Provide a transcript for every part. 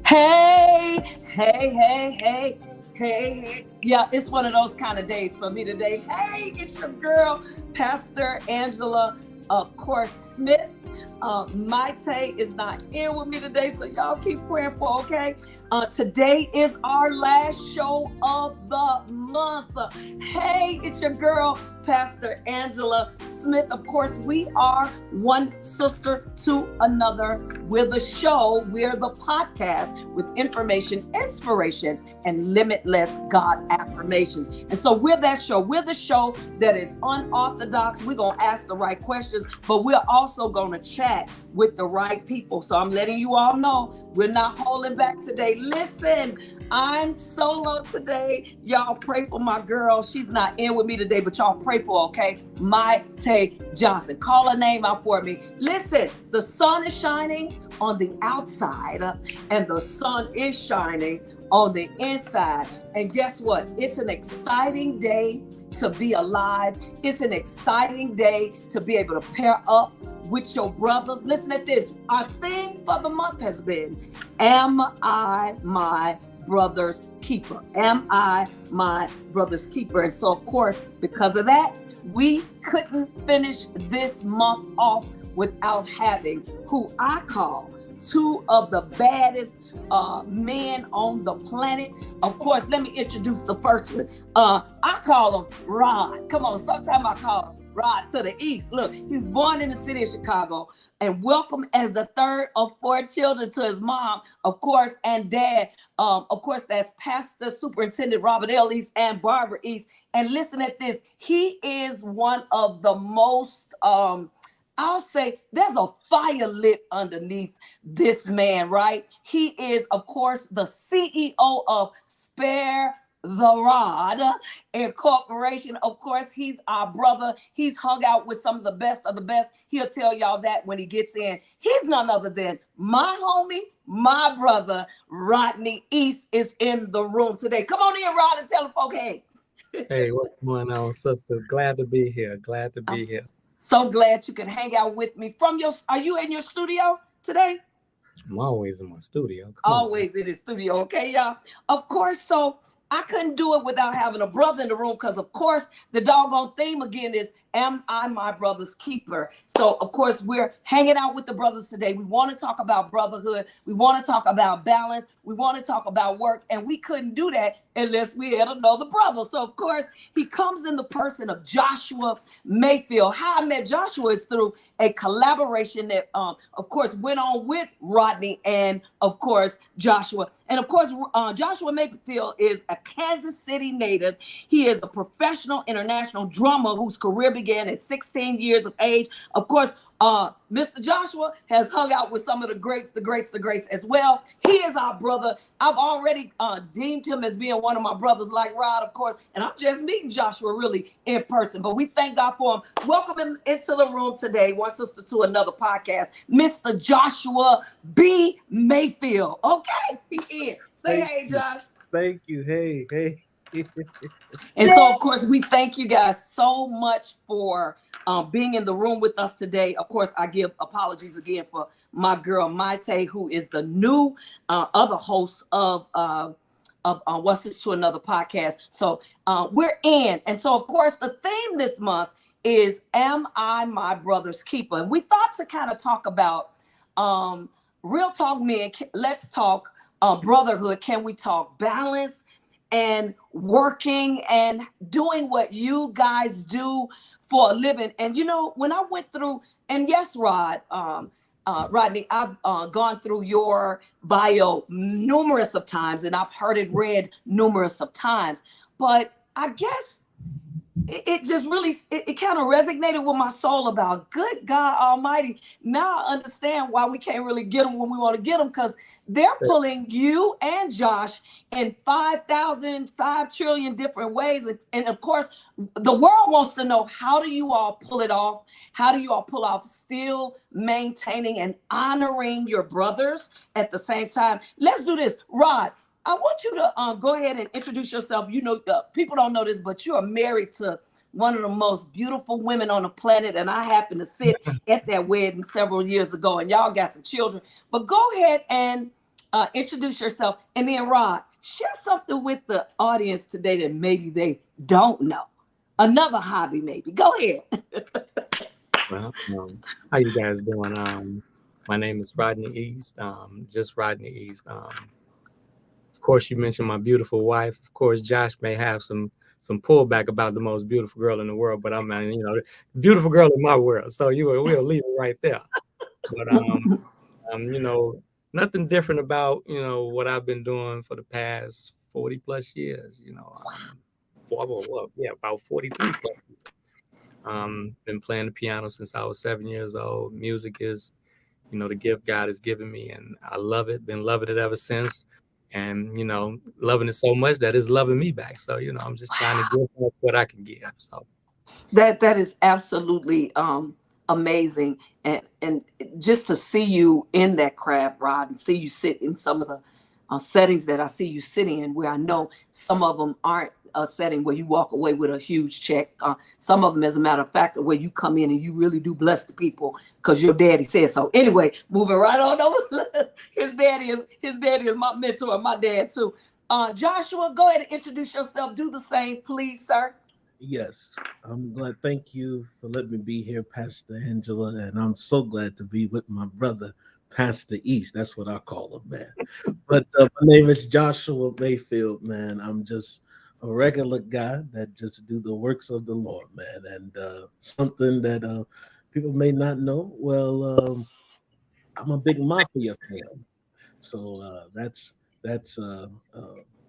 Hey, hey, hey, hey, hey. Yeah, it's one of those kind of days for me today. Hey, it's your girl, Pastor Angela, of course, Smith. Maite is not in with me today, so y'all keep praying for, okay? Today is our last show of the month. Hey, it's your girl, Pastor Angela Smith. Of course, we are one sister to another. We're the show, we're the podcast with information, inspiration, and limitless God affirmations. And so we're that show. We're the show that is unorthodox. We're going to ask the right questions, but we're also going to chat with the right people. So I'm letting you all know we're not holding back today. Listen, I'm solo today. Y'all pray for my girl. She's not in with me today, but y'all pray for her, okay? Maite Johnson. Call her name out for me. Listen, the sun is shining on the outside and the sun is shining on the inside. And guess what? It's an exciting day to be alive. It's an exciting day to be able to pair up with your brothers. Listen at this. Our theme for the month has been, am I my brother's keeper? Am I my brother's keeper? And so, of course, because of that, we couldn't finish this month off without having who I call two of the baddest men on the planet. Of course, let me introduce the first one. I call him Rod. Come on, sometimes I call him Rod to the East. Look, he was born in the city of Chicago and welcome as the third of four children to his mom, of course, and dad. Of course, that's Pastor Superintendent Robert L. East and Barbara East. And listen at this. He is one of the most, I'll say there's a fire lit underneath this man, right? He is, of course, the CEO of Spare the Rod Incorporation. Of course, he's our brother. He's hung out with some of the best of the best. He'll tell y'all that when he gets in. He's none other than my homie, my brother, Rodney East is in the room today. Come on in, Rod, and tell the folk, hey. Hey, what's going on, sister? Glad to be here. Glad to be here. So glad you could hang out with me. Are you in your studio today? I'm always in my studio. Always in the studio, okay, y'all? Of course, so I couldn't do it without having a brother in the room because, of course, the doggone theme again is, am I my brother's keeper? So, of course, we're hanging out with the brothers today. We want to talk about brotherhood. We want to talk about balance. We want to talk about work. And we couldn't do that unless we had another brother. So, of course, he comes in the person of Joshua Mayfield. How I met Joshua is through a collaboration that, of course, went on with Rodney and, of course, Joshua. And, of course, Joshua Mayfield is a Kansas City native. He is a professional international drummer whose career began at 16 years of age. Of course, Mr. Joshua has hung out with some of the greats as well. He is our brother. I've already deemed him as being one of my brothers, like Rod, of course, and I'm just meeting Joshua really in person, but we thank God for him. Welcome him into the room today, one sister to another podcast, Mr. Joshua B. Mayfield. Okay, he in. Say hey, Josh. Thank you. Hey. And so, of course, we thank you guys so much for being in the room with us today. Of course, I give apologies again for my girl Maite, who is the new other host of What's This to Another podcast. So we're in. And so, of course, the theme this month is, am I my brother's keeper? And we thought to kind of talk about real talk men. Let's talk brotherhood. Can we talk balance and working and doing what you guys do for a living? And, you know, when I went through, and yes, Rodney, I've gone through your bio numerous of times, and I've heard it read numerous of times, but I guess it just really, it kind of resonated with my soul about, good God Almighty, now I understand why we can't really get them when we want to get them, because they're pulling you and Josh in 5 trillion different ways. And of course, the world wants to know, how do you all pull it off? How do you all pull off still maintaining and honoring your brothers at the same time? Let's do this. Rod, I want you to go ahead and introduce yourself. You know, people don't know this, but you are married to one of the most beautiful women on the planet. And I happened to sit at that wedding several years ago, and y'all got some children. But go ahead and introduce yourself, and then Rod, share something with the audience today that maybe they don't know. Another hobby, maybe. Go ahead. Well, how you guys doing? My name is Rodney East. Just Rodney East. Of course, you mentioned my beautiful wife. Of course, Josh may have some pullback about the most beautiful girl in the world, but I mean, beautiful girl in my world. So we'll leave it right there. But nothing different about what I've been doing for the past 40 plus years. About 43 plus. Been playing the piano since I was 7 years old. Music is, the gift God has given me, and I love it. Been loving it ever since, and loving it so much that it's loving me back. So I'm just trying to give what I can give. So that is absolutely amazing, and just to see you in that craft, Rod, and see you sit in some of the settings that I see you sitting in, where I know some of them aren't a setting where you walk away with a huge check. Some of them, as a matter of fact, where you come in and you really do bless the people because your daddy said so. Anyway, moving right on over. His daddy is my mentor, my dad too. Joshua, go ahead and introduce yourself. Do the same, please, sir. Yes, I'm glad. Thank you for letting me be here, Pastor Angela, and I'm so glad to be with my brother, Pastor East. That's what I call him, man. But my name is Joshua Mayfield, man. I'm just a regular guy that just do the works of the Lord, man. And something that people may not know. Well, I'm a big mafia fan, so that's a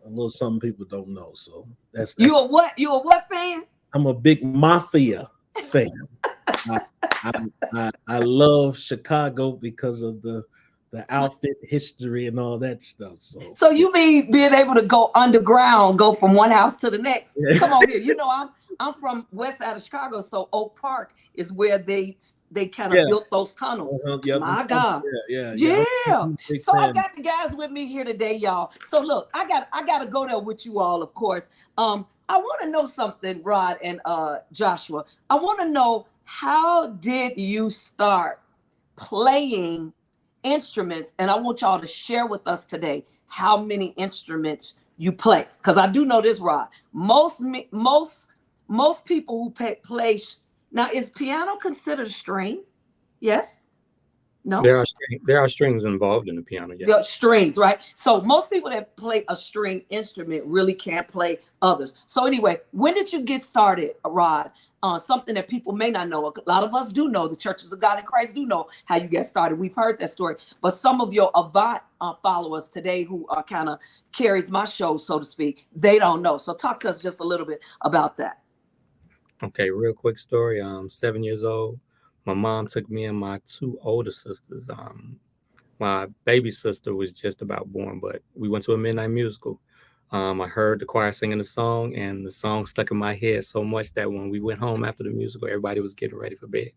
little something people don't know. So that's You a what? You a what fan? I'm a big mafia fan. I love Chicago because of the outfit history and all that stuff. So you mean being able to go underground, go from one house to the next? Come on here. I'm from west side of Chicago, so Oak Park is where they kind of built those tunnels. My God. Yeah. So I got the guys with me here today, y'all. So look, I got to go there with you all, of course. I want to know something, Rod and Joshua. I want to know, how did you start playing instruments? And I want y'all to share with us today how many instruments you play, because I do know this, Rod. Most people who play now, is piano considered a string? Yes. No, there are strings involved in the piano. Yeah. The strings, right? So most people that play a string instrument really can't play others. So anyway, when did you get started, Rod? Something that people may not know. A lot of us do know. The Churches of God in Christ do know how you get started. We've heard that story. But some of your Avant followers today, who kind of carries my show, so to speak, they don't know. So talk to us just a little bit about that. Okay, real quick story. 7 years old. My mom took me and my two older sisters. My baby sister was just about born, but we went to a midnight musical. I heard the choir singing the song, and the song stuck in my head so much that when we went home after the musical, everybody was getting ready for bed.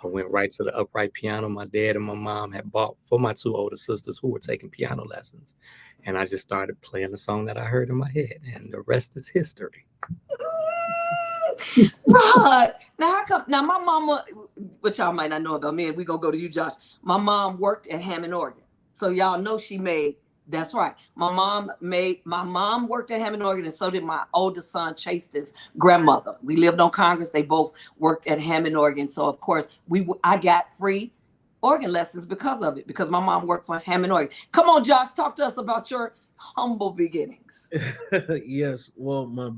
I went right to the upright piano my dad and my mom had bought for my two older sisters who were taking piano lessons. And I just started playing the song that I heard in my head, and the rest is history. Right. Now my mama, which y'all might not know about me, and we gonna go to you, Josh. My mom worked at Hammond Organ. So y'all know she made, that's right. My mom worked at Hammond Organ, and so did my oldest son, Chasten's grandmother. We lived on Congress. They both worked at Hammond Organ. So of course I got free organ lessons because of it, because my mom worked for Hammond Organ. Come on, Josh, talk to us about your humble beginnings. Yes. Well, my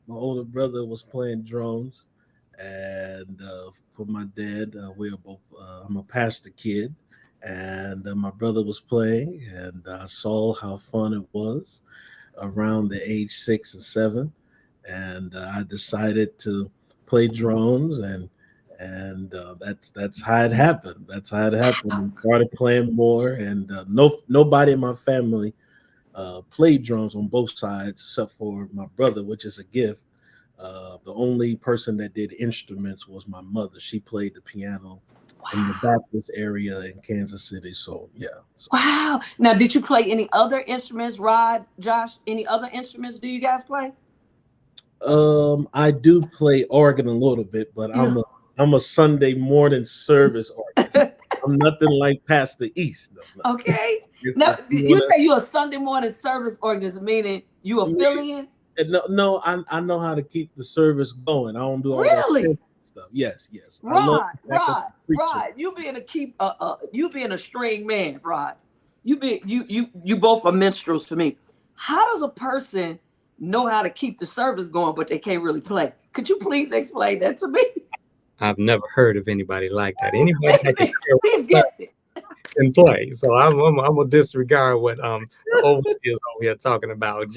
older brother was playing drums, and for my dad, we are both. I'm a pastor kid, and my brother was playing, and I saw how fun it was around the age 6 and 7, and I decided to play drums, and that's how it happened. That's how it happened. I started playing more, and nobody in my family played drums on both sides except for my brother, which is a gift. The only person that did instruments was my mother. She played the piano in the Baptist area in Kansas City. So yeah. Wow. Now, did you play any other instruments, Rod, Josh? Any other instruments do you guys play? I do play organ a little bit, but I'm a Sunday morning service organist. I'm nothing like Pastor East, though. Okay. Now, you you wanna, say you're a Sunday morning service organizer, meaning you a fill-in? no, I know how to keep the service going. I don't do all that Really? stuff. Yes. I learned Rod, back as Rod, a preacher. Rod, you being a string man, Rod. You both are minstrels for me. How does a person know how to keep the service going, but they can't really play? Could you please explain that to me? I've never heard of anybody like that. Anybody that can He's gifted. and play. So I'm gonna disregard what the overseers over here talking about.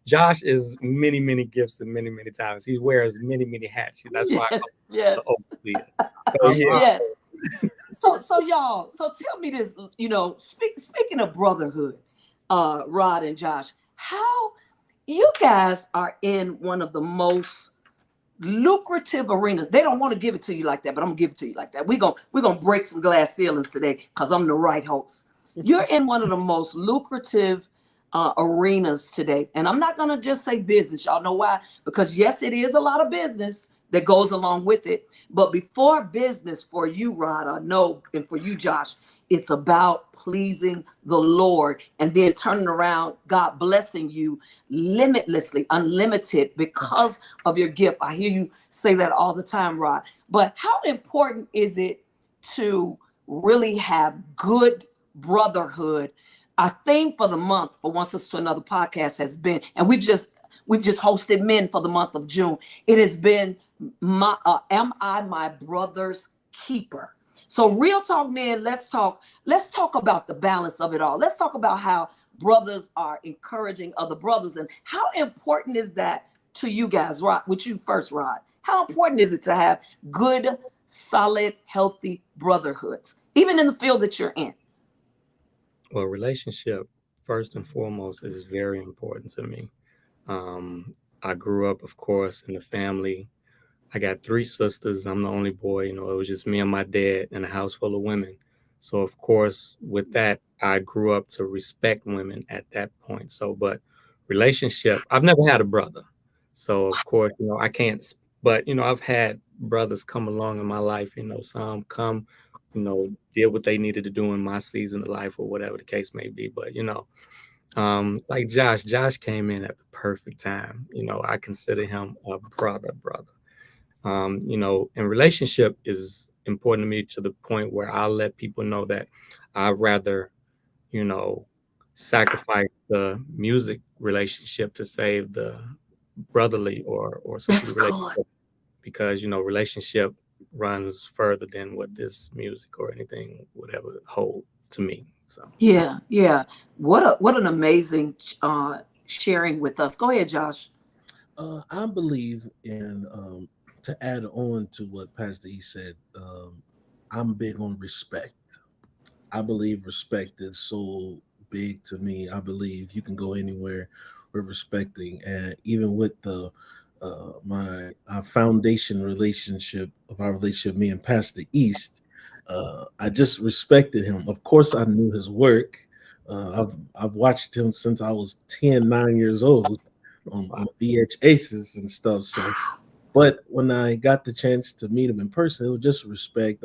Josh is many gifts and many talents. He wears many hats. That's why I call Yeah. him the overseer. So I'm, yeah, Yes. So y'all, so tell me this, speaking of brotherhood, Rod and Josh, how you guys are in one of the most lucrative arenas. They don't want to give it to you like that, but I'm gonna give it to you like that. We're gonna break some glass ceilings today because I'm the right host. You're in one of the most lucrative arenas today, and I'm not gonna just say business. Y'all know why? Because yes, it is a lot of business that goes along with it. But before business, for you, Rod, I know, and for you, Josh, it's about pleasing the Lord and then turning around, God blessing you limitlessly, unlimited because of your gift. I hear you say that all the time, Rod. But how important is it to really have good brotherhood? Our theme for the month for One Sister to Another podcast has been, and we've just hosted men for the month of June. It has been am I my brother's keeper? So real talk, men, let's talk about the balance of it all. Let's talk about how brothers are encouraging other brothers and how important is that to you guys, Rod? With you first, Rod. How important is it to have good, solid, healthy brotherhoods, even in the field that you're in? well, relationship first and foremost is very important to me. I grew up, of course, in a family. I got three sisters. I'm the only boy. It was just me and my dad in a house full of women. So, of course, with that, I grew up to respect women at that point. So, but relationship, I've never had a brother. So, of course, I can't, but, I've had brothers come along in my life, some come, did what they needed to do in my season of life or whatever the case may be. But, like Josh came in at the perfect time. I consider him a brother. And relationship is important to me to the point where I'll let people know that I'd rather, you know, sacrifice the music relationship to save the brotherly or sisterly That's good. relationship because, relationship runs further than what this music or anything would ever hold to me. So. Yeah. What an amazing sharing with us. Go ahead, Josh. I believe in to add on to what Pastor E said. I'm big on respect. I believe respect is so big to me. I believe you can go anywhere with respecting, and even with the my our foundation relationship of our relationship, me and Pastor East, I just respected him. Of course, I knew his work. I've watched him since I was 9 years old on VHSs and stuff. So but when I got the chance to meet him in person, it was just respect.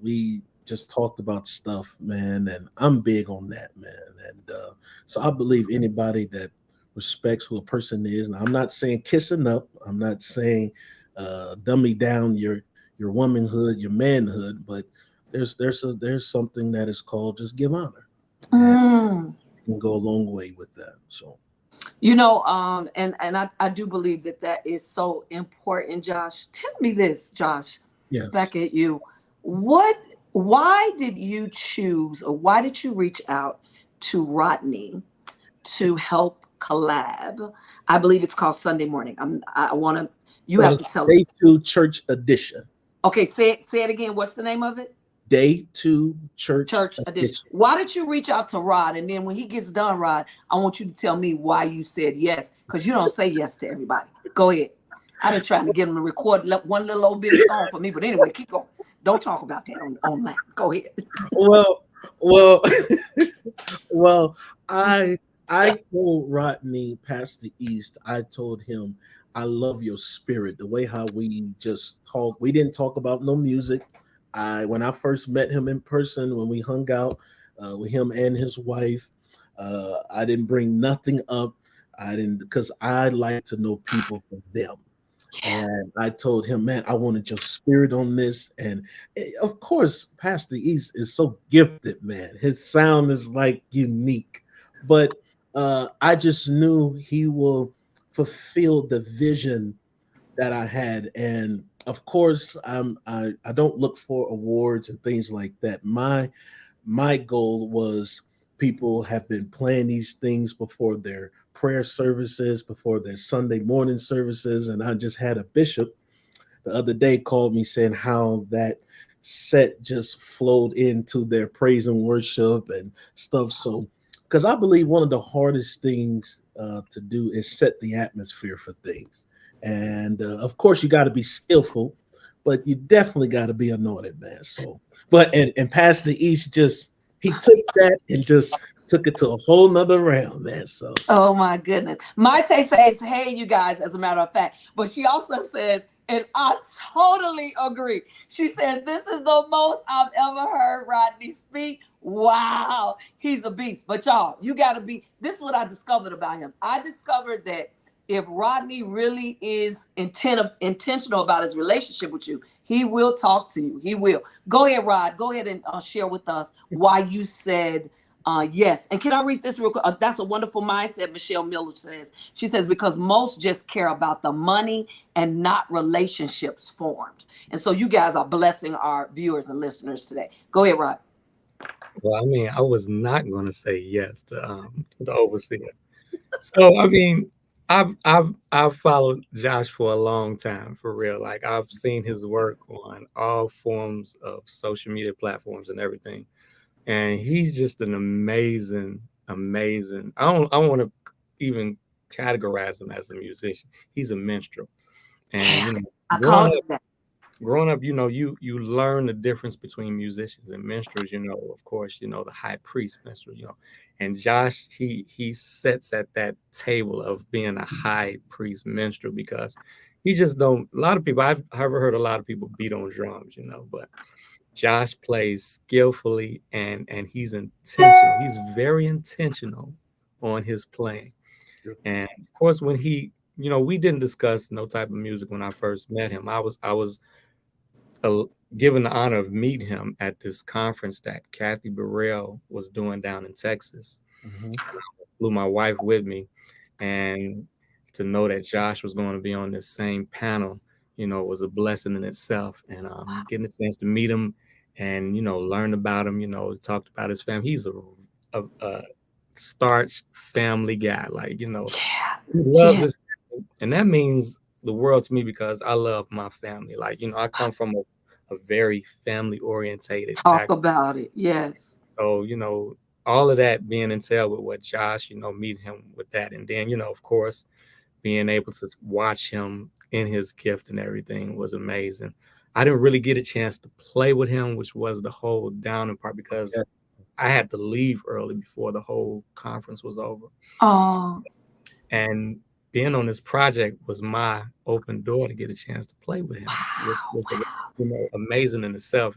We just talked about stuff, man, and I'm big on that, man. And so I believe anybody that respects who a person is. And I'm not saying kissing up. I'm not saying dummy down your womanhood, your manhood, but there's something that is called just give honor, and Mm. you can go a long way with that. So And I do believe that is so important, Josh. Tell me this, Josh, yes. back at you. What, why did you choose or why did you reach out to Rodney to help collab? I believe it's called Sunday Morning. I want to, you have to tell Day us. two church edition. Okay, say it again. What's the name of it? Day two church Church edition. edition. Why did you reach out to Rod? And then when he gets done, Rod, I want you to tell me why you said yes, because you don't say yes to everybody. Go ahead. I've been trying to get him to record one little old bitty song for me, but anyway, keep going. Don't talk about that online. Go ahead. Well, well, well. I told Rodney Pastor East. I told him I love your spirit. The way how we just talk. We didn't talk about no music. When I first met him in person when we hung out, with him and his wife. I didn't bring nothing up. I didn't, because I like to know people for them. Yeah. And I told him, man, I wanted your spirit on this. And of course, Pastor East is so gifted, man. His sound is like unique. But I just knew he will fulfill the vision that I had. And of course, I don't look for awards and things like that. My goal was, people have been playing these things before their prayer services, before their Sunday morning services, and I just had a bishop the other day called me saying how that set just flowed into their praise and worship and stuff. So, because I believe one of the hardest things to do is set the atmosphere for things, and of course you got to be skillful, but you definitely got to be anointed, man. So, but and Pastor East just, he took that and just took it to a whole nother realm, man. So, Oh my goodness. Maite says, hey, you guys, as a matter of fact, but she also says, and I totally agree. She says, this is the most I've ever heard Rodney speak. Wow, he's a beast. But y'all, you got to be, this is what I discovered about him. I discovered that if Rodney really is intentional about his relationship with you, he will talk to you. He will. Go ahead, Rod. Go ahead and share with us why you said yes. And can I read this real quick? That's a wonderful mindset, Michelle Miller says. She says, because most just care about the money and not relationships formed. And so you guys are blessing our viewers and listeners today. Go ahead, Rod. Well, I mean, I was not going to say yes to the overseer. So, I mean, I've followed Josh for a long time, for real. Like, I've seen his work on all forms of social media platforms and everything. And he's just an amazing. I don't want to even categorize him as a musician. He's a minstrel. And Yeah, you know, I growing called up him that. growing up, you learn the difference between musicians and minstrels. Of course, the high priest minstrel. And Josh, he sits at that table of being a high priest minstrel, because he just don't. A lot of people, I've ever heard a lot of people beat on drums, but Josh plays skillfully, and he's intentional. He's very intentional on his playing. And of course, when we didn't discuss no type of music when I first met him. I was uh, given the honor of meeting him at this conference that Kathy Burrell was doing down in Texas. mhm. Flew my wife with me, and to know that Josh was going to be on this same panel, was a blessing in itself. And getting a chance to meet him and learn about him, talked about his family. He's a starch family guy, like Yeah, he loves yeah. his family, and that means the world to me, because I love my family. Like, I come from a very family orientated Talk background. about it. Yes. So, all of that being entailed with what Josh, meeting him with that. And then, of course, being able to watch him in his gift and everything was amazing. I didn't really get a chance to play with him, which was the whole downing part, because Yeah. I had to leave early before the whole conference was over. Oh, And being on this project was my open door to get a chance to play with him, which wow, was wow. amazing in itself.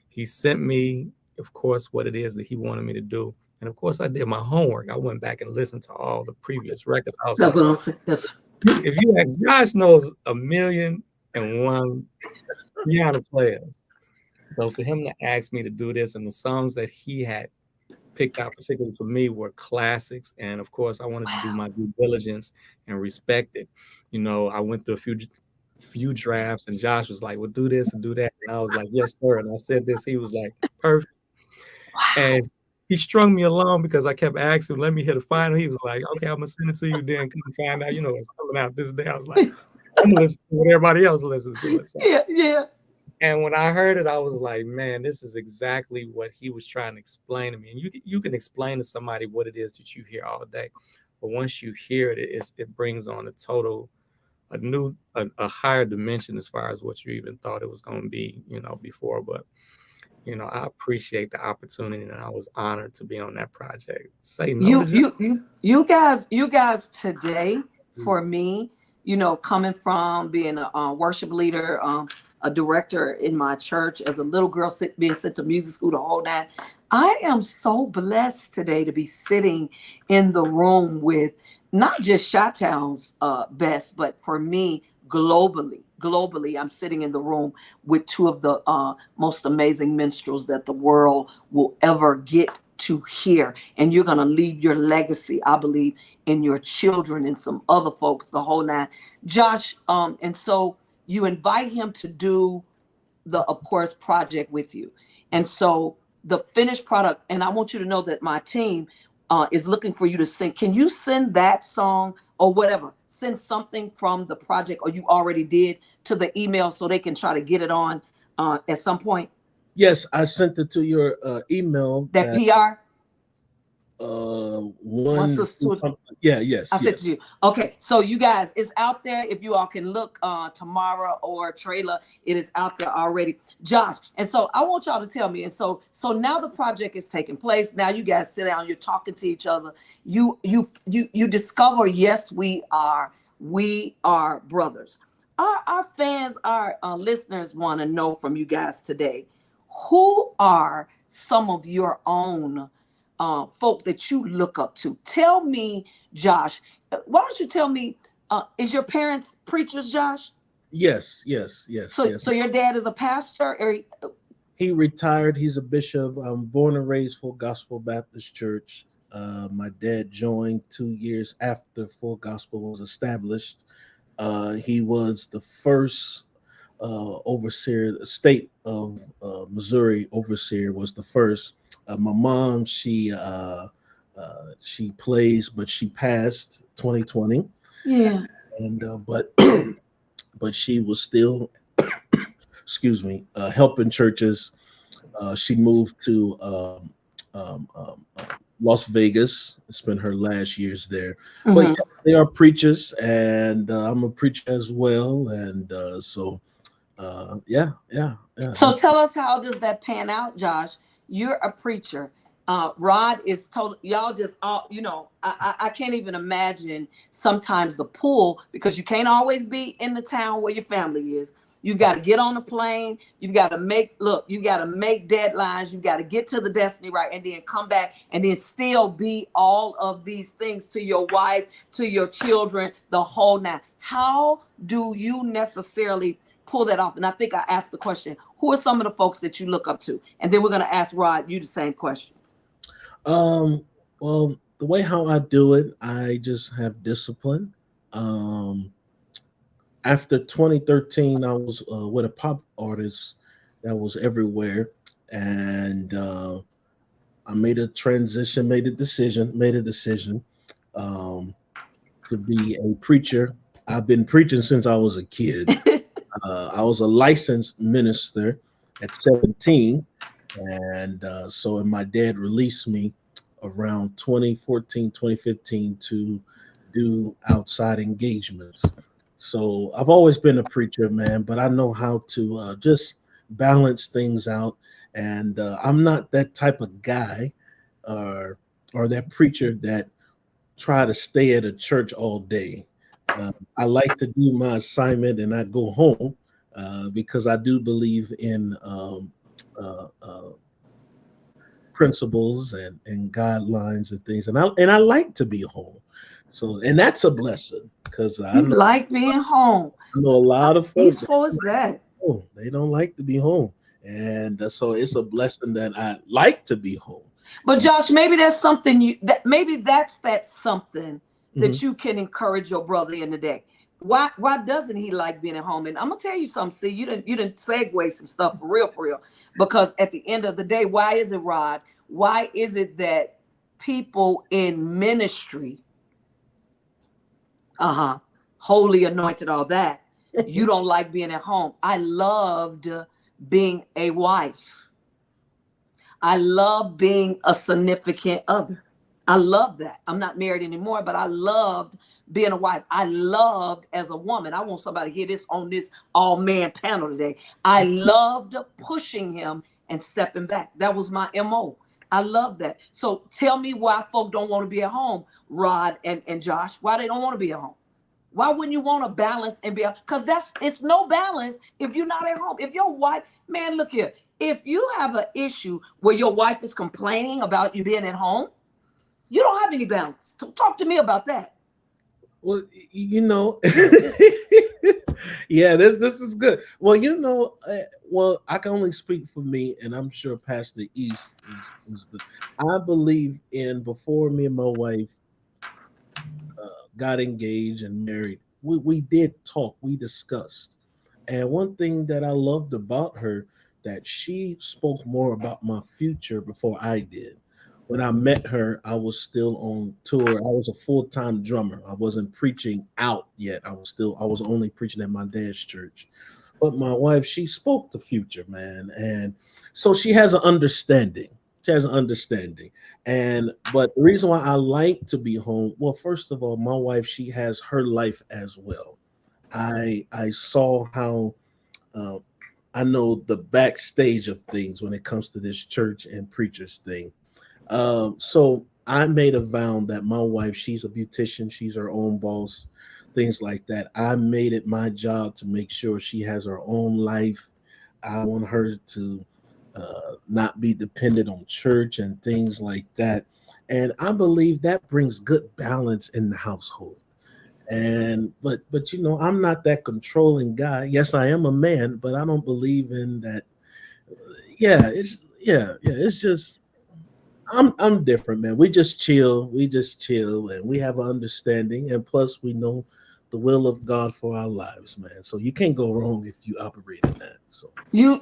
He sent me, of course, what it is that he wanted me to do. And of course, I did my homework. I went back and listened to all the previous records. I was That's like, what I'm saying. That's if you had, Josh knows 1,000,001 piano players. So for him to ask me to do this, and the songs that he had picked out particularly for me were classics. And of course, I wanted to do wow. my due diligence and respect it. I went through a few drafts, and Josh was like, "Well, do this and do that." And I was like, "Yes, sir." And I said this. He was like, "Perfect." Wow. And he strung me along because I kept asking him, "Let me hit a final." He was like, "Okay, I'm gonna send it to you. Then come find out, it's coming out this day." I was like, "I'm gonna listen to what everybody else listens to it." So, Yeah, yeah. and when I heard it, I was like, "Man, this is exactly what he was trying to explain to me." And you can explain to somebody what it is that you hear all day, but once you hear it, it brings on a higher dimension as far as what you even thought it was going to be, before. But I appreciate the opportunity, and I was honored to be on that project. Say no to You Josh. you you you guys today, for me, coming from being a worship leader, a director in my church, as a little girl being sent to music school, the whole nine. I am so blessed today to be sitting in the room with not just Chi-Town's best, but for me, globally, I'm sitting in the room with two of the most amazing minstrels that the world will ever get to hear. And you're going to leave your legacy, I believe, in your children and some other folks, the whole nine. Josh, and so you invite him to do the, of course, project with you. And so the finished product, and I want you to know that my team is looking for you to sing. Can you send that song or whatever? Send something from the project, or you already did, to the email so they can try to get it on at some point. Yes, I sent it to your email. That PR. One. Yeah, yes. I said to you. Okay, so you guys, it's out there. If you all can look, Tamara or Trayla, it is out there already. Josh, and so I want y'all to tell me. And so now the project is taking place. Now you guys sit down. You're talking to each other. You discover, yes, we are brothers. Our fans, our listeners want to know from you guys today, who are some of your own folk that you look up to? Tell me, Josh. Why don't you tell me? Is your parents preachers, Josh? Yes. So your dad is a pastor, or he retired? He's a bishop. I'm born and raised Full Gospel Baptist Church. My dad joined 2 years after Full Gospel was established. He was the first overseer. The state of Missouri overseer was the first. My mom, she plays, but she passed 2020. Yeah. And but she was still, excuse me, helping churches. She moved to Las Vegas, spent her last years there. Mm-hmm. But yeah, they are preachers, and I'm a preacher as well. And yeah. So tell us, how does that pan out, Josh? You're a preacher. Rod is told, y'all just all, I can't even imagine sometimes the pull, because you can't always be in the town where your family is. You've got to get on the plane. You've got to make deadlines. You've got to get to the destiny right, and then come back and then still be all of these things to your wife, to your children, the whole nine. How do you necessarily pull that off? And I think I asked the question, who are some of the folks that you look up to? And then we're going to ask Rod you the same question. Well, the way how I do it, I just have discipline. After 2013, I was with a pop artist that was everywhere, and I made a decision to be a preacher. I've been preaching since I was a kid. I was a licensed minister at 17, and so my dad released me around 2014, 2015 to do outside engagements. So I've always been a preacher, man, but I know how to just balance things out. And I'm not that type of guy or that preacher that try to stay at a church all day. I like to do my assignment and I go home because I do believe in principles and guidelines and things. And I like to be home. So, and that's a blessing, because I like being home. I know a lot of folks. Who's that? They don't like to be home. And so it's a blessing that I like to be home. But Josh, maybe that's something that's something that you can encourage your brother in the day. Why doesn't he like being at home? And I'm gonna tell you something. See, you didn't segue some stuff for real. Because at the end of the day, why is it, Rod? Why is it that people in ministry, holy anointed, all that, you don't like being at home? I loved being a wife. I love being a significant other. I love that. I'm not married anymore, but I loved being a wife. I loved as a woman. I want somebody to hear this on this all-man panel today. I loved pushing him and stepping back. That was my MO. I love that. So tell me why folk don't want to be at home, Rod and Josh. Why they don't want to be at home? Why wouldn't you want to balance and be? Because it's no balance if you're not at home. If your wife, man, look here. If you have an issue where your wife is complaining about you being at home, you don't have any balance. Talk to me about that. Well, yeah, this is good. Well, well, I can only speak for me, and I'm sure Pastor East is the. I believe in before me and my wife got engaged and married. We did talk, we discussed, and one thing that I loved about her that she spoke more about my future before I did. When I met her, I was still on tour. I was a full-time drummer. I wasn't preaching out yet. I was only preaching at my dad's church. But my wife, she spoke the future, man. And so she has an understanding. She has an understanding. And but the reason why I like to be home, well, first of all, my wife, she has her life as well. I saw how uh, I know the backstage of things when it comes to this church and preachers thing. So I made a vow that my wife, she's a beautician, she's her own boss, things like that. I made it my job to make sure she has her own life. I want her to not be dependent on church and things like that. And I believe that brings good balance in the household. And but I'm not that controlling guy. Yes, I am a man, but I don't believe in that. Yeah, it's just I'm different, man. We just chill, and we have an understanding, and plus we know the will of God for our lives, man. So you can't go wrong if you operate in that. So You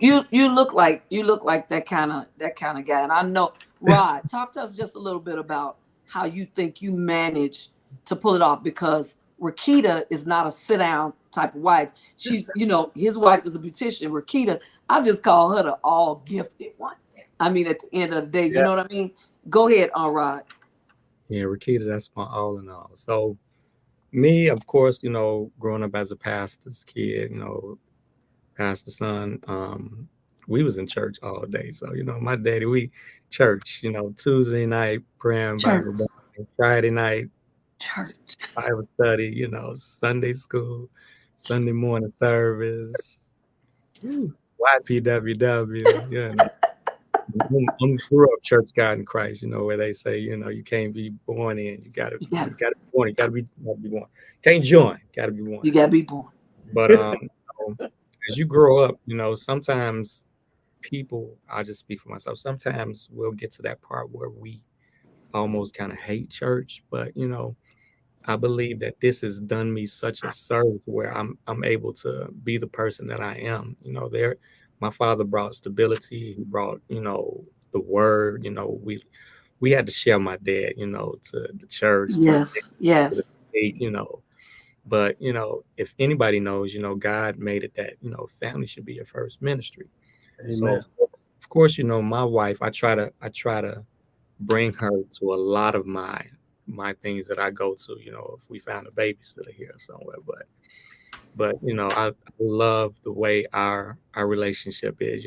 look like that kind of guy. And I know, Rod, talk to us just a little bit about how you think you manage to pull it off, because Rakita is not a sit down type of wife. She's, his wife is a beautician. Rakita, I just call her the all gifted one. I mean, at the end of the day, you yeah, know what I mean? Go ahead, Rod. Yeah, Rakita, that's my all in all. So me, of course, growing up as a pastor's kid, pastor son, we was in church all day. So, my daddy, we church, Tuesday night praying Bible, Church, Bible, Friday night church. Bible study, Sunday school, Sunday morning service, Ooh, YPWW, I'm grew up church God in Christ, where they say, you can't be born in, You you got, gotta be born, you gotta be born. Can't join, gotta be born. you got to be born. But as you grow up, sometimes people, I'll just speak for myself, sometimes we'll get to that part where we almost kind of hate church, but I believe that this has done me such a service where I'm able to be the person that I am. My father brought stability. He brought, the word. We had to share my dad, to the church, Yes, to the yes, state, But if anybody knows, God made it that family should be your first ministry. So amen. of course, my wife. I try to bring her to a lot of my things that I go to. If we found a babysitter here somewhere, but I love the way our relationship is.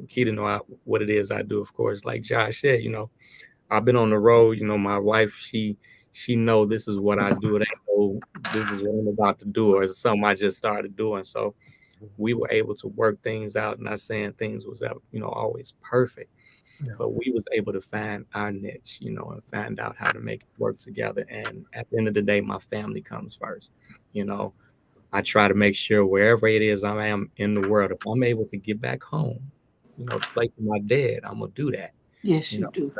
Key to know what it is I do. Of course, like Josh said, I've been on the road. My wife, she know this is what I do. It ain't no this is what I'm about to do, or it's something I just started doing. So we were able to work things out. Not saying things was always perfect, Yeah, but we was able to find our niche, and find out how to make it work together. And at the end of the day, my family comes first. You know, I try to make sure wherever it is I am in the world, if I'm able to get back home, the place of my dad, I'm gonna do that. yes, You you know, do.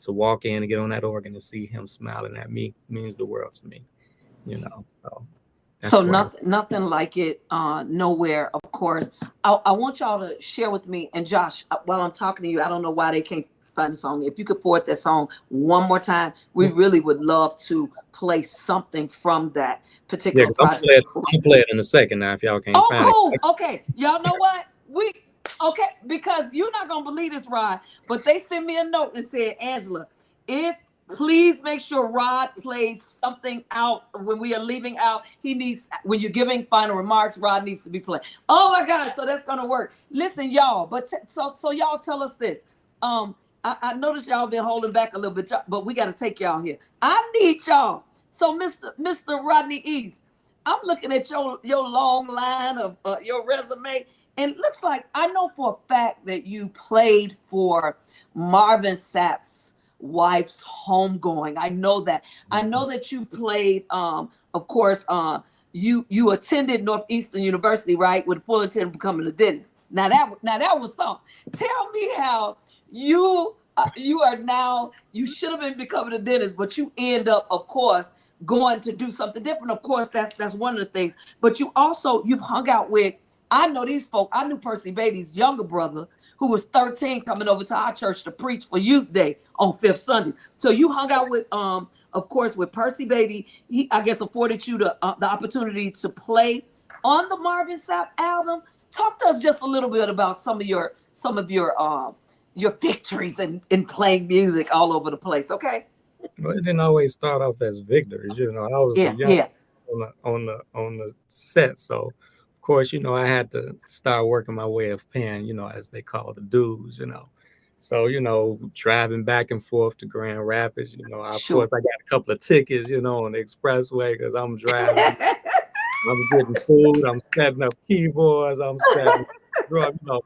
to walk in and get on that organ and see him smiling at me means the world to me. So So that's where nothing like it nowhere, of course. I want y'all to share with me, and Josh, while I'm talking to you, I don't know why they can't find the song. If you could forward that song one more time, we really would love to play something from that yeah, particular because I'm project. gonna play it in a second now if y'all can't Oh, find cool. it. Okay. Y'all know what? Okay, because you're not gonna believe this, Rod. But they sent me a note and said, Angela, if please make sure Rod plays something out when we are leaving out. He needs when you're giving final remarks, Rod needs to be playing. Oh my God, so that's gonna work. Listen, y'all, so y'all tell us this. I noticed y'all been holding back a little bit, but we gotta take y'all here. I need y'all. So Mr. Rodney East. I'm looking at your long line of your resume, and it looks like I know for a fact that you played for Marvin Sapp's wife's homegoing. I know that. I know that you played, of course, you attended Northeastern University, right, with full intent of becoming a dentist. Now that was something. Tell me how you are now. You should have been becoming a dentist, but you end up, of course, going to do something different. Of course, that's one of the things. But you've hung out with. I know these folk. I knew Percy Beatty's younger brother, who was 13, coming over to our church to preach for Youth Day on Fifth Sundays. So you hung out with, of course, with Percy Beatty. He, I guess, afforded you the opportunity to play on the Marvin Sapp album. Talk to us just a little bit about some of your victories in playing music all over the place. Okay. Well, it didn't always start off as victories. I was the Yeah. young Yeah. on the set, so of course, I had to start working my way of paying, as they call the dues. So, driving back and forth to Grand Rapids, of Sure. course I got a couple of tickets, on the expressway because I'm driving, I'm getting food, I'm setting up keyboards, I'm setting up,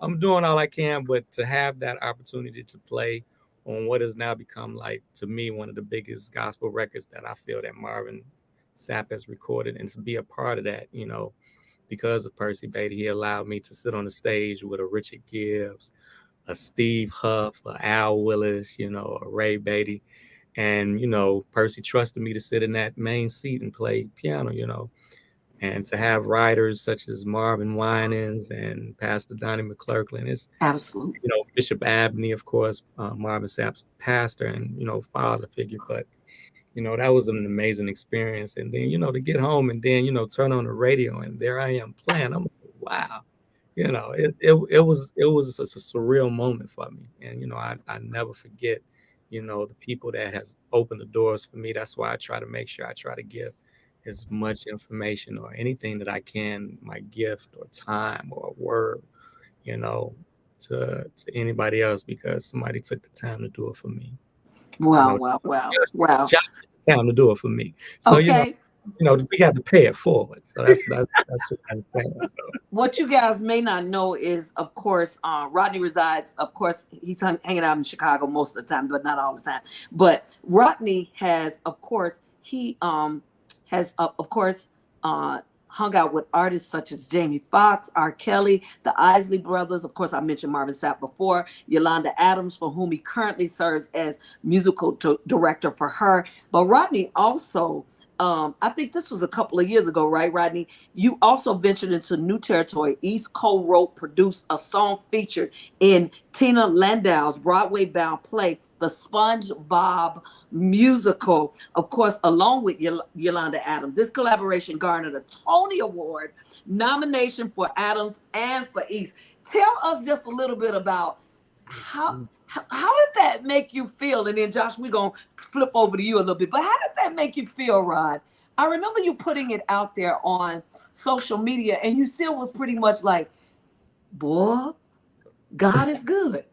I'm doing all I can, but to have that opportunity to play on what has now become, like, to me, one of the biggest gospel records that I feel that Marvin Sapp has recorded, and to be a part of that, because of Percy Beatty, he allowed me to sit on the stage with a Richard Gibbs, a Steve Huff, a Al Willis, a Ray Beatty. And, Percy trusted me to sit in that main seat and play piano. And to have writers such as Marvin Winans and Pastor Donnie McClurkin, it's, Absolutely. Bishop Abney, of course, Marvin Sapp's pastor and, father figure. But, that was an amazing experience. And then, to get home and then, turn on the radio and there I am playing. I'm like, wow. It was just a surreal moment for me. And, I never forget, the people that has opened the doors for me. That's why I try to make sure I try to give as much information or anything that I can, my gift or time or a word, you know, to anybody else because somebody took the time to do it for me. You Wow. know, Wow. Wow. Josh Wow. Josh took the time to do it for me. So, Okay. we got to pay it forward. So that's what I'm saying. So What you guys may not know is, of course, Rodney resides. Of course, he's hanging out in Chicago most of the time, but not all the time. But Rodney has, of course, of course, hung out with artists such as Jamie Foxx, R. Kelly, the Isley Brothers. Of course, I mentioned Marvin Sapp before. Yolanda Adams, for whom he currently serves as musical director for her. But Rodney also, I think this was a couple of years ago, right, Rodney? You also ventured into new territory. East co-wrote, produced a song featured in Tina Landau's Broadway-bound play, The SpongeBob Musical, of course, along with Yolanda Adams. This collaboration garnered a Tony Award nomination for Adams and for East. Tell us just a little bit about how did that make you feel? And then, Josh, we're going to flip over to you a little bit. But how did that make you feel, Rod? I remember you putting it out there on social media, and you still was pretty much like, boy, God is good.